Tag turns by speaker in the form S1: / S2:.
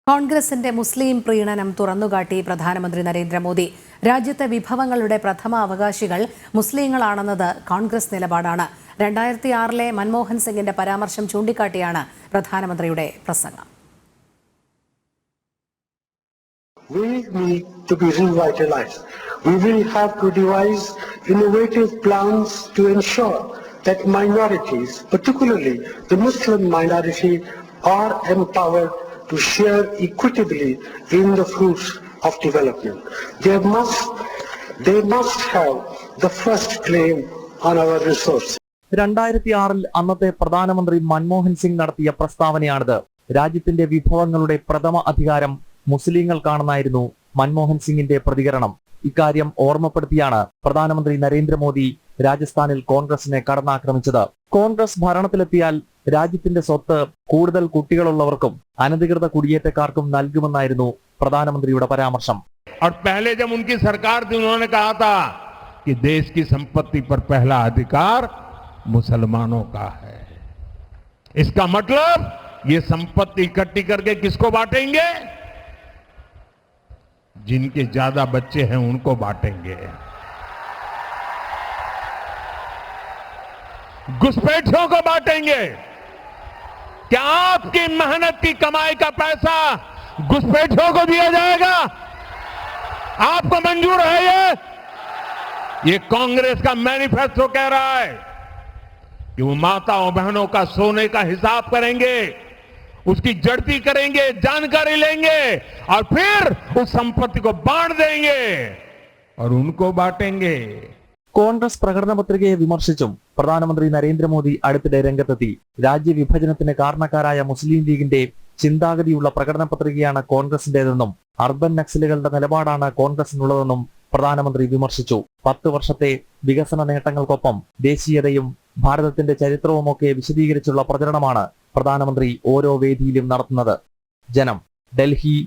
S1: കോൺഗ്രസിന്റെ മുസ്ലിം പ്രീണനം തുറന്നുകാട്ടി പ്രധാനമന്ത്രി നരേന്ദ്രമോദി. രാജ്യത്തെ വിഭവങ്ങളുടെ പ്രഥമ അവകാശികൾ മുസ്ലിങ്ങളാണെന്നത് കോൺഗ്രസ് നിലപാടാണ്. 2006 മൻമോഹൻ സിംഗിന്റെ പരാമർശം ചൂണ്ടിക്കാട്ടിയാണ് പ്രധാനമന്ത്രിയുടെ പ്രസംഗം.
S2: We need to be revitalized. We will have to devise innovative plans to ensure that minorities, particularly the Muslim minority, are empowered to share equitably in the fruits of development. They must have the first claim on our resources.
S3: 2006 അന്നത്തെ പ്രധാനമന്ത്രി മൻമോഹൻ സിംഗ് നടത്തിയ പ്രസ്താവനയാണിത്. രാജ്യത്തിന്റെ വിഭവങ്ങളുടെ പ്രഥമ അധികാരം മുസ്ലിങ്ങൾക്കാണെന്നായിരുന്നു മൻമോഹൻ സിംഗിന്റെ പ്രതികരണം. ഇക്കാര്യം ഓർമ്മപ്പെടുത്തിയാണ് പ്രധാനമന്ത്രി നരേന്ദ്രമോദി രാജസ്ഥാനിൽ കോൺഗ്രസിനെ കടന്നാക്രമിച്ചത്. കോൺഗ്രസ് ഭരണത്തിലെത്തിയാൽ രാജ്യത്തിന്റെ സ്വത്ത് കൂടുതൽ കുട്ടികളുള്ളവർക്കും അനധികൃത കുടിയേറ്റക്കാർക്കും നൽകുമെന്നായിരുന്നു പ്രധാനമന്ത്രിയുടെ പരാമർശം.
S4: और पहले जब उनकी सरकार थी उन्होंने कहा था कि देश की संपत्ति पर पहला अधिकार मुसलमानों का है. इसका मतलब ये संपत्ति इकट्ठी करके किसको बांटेंगे? जिनके ज्यादा बच्चे हैं उनको बांटेंगे. घुसपैठियों को बांटेंगे. क्या आपकी मेहनत की कमाई का पैसा घुसपैठियों को दिया जाएगा? आपको मंजूर है? ये कांग्रेस का मैनिफेस्टो कह रहा है कि वो माताओं बहनों का सोने का हिसाब करेंगे, उसकी जड़ती करेंगे, जानकारी लेंगे और फिर उस संपत्ति को बांट देंगे और उनको बांटेंगे.
S3: കോൺഗ്രസ് പ്രകടന പത്രികയെ വിമർശിച്ചും പ്രധാനമന്ത്രി നരേന്ദ്രമോദി അടുത്തിടെ രംഗത്തെത്തി. രാജ്യവിഭജനത്തിന് കാരണക്കാരായ മുസ്ലിം ലീഗിന്റെ ചിന്താഗതിയുള്ള പ്രകടന പത്രികയാണ് കോൺഗ്രസിന്റേതെന്നും അർബൻ നക്സലുകളുടെ നിലപാടാണ് കോൺഗ്രസിനുള്ളതെന്നും പ്രധാനമന്ത്രി വിമർശിച്ചു. 10 വർഷത്തെ വികസന നേട്ടങ്ങൾക്കൊപ്പം ദേശീയതയും ഭാരതത്തിന്റെ ചരിത്രവുമൊക്കെ വിശദീകരിച്ചുള്ള പ്രചരണമാണ് പ്രധാനമന്ത്രി ഓരോ വേദിയിലും നടത്തുന്നത്. ജനം, ഡൽഹി.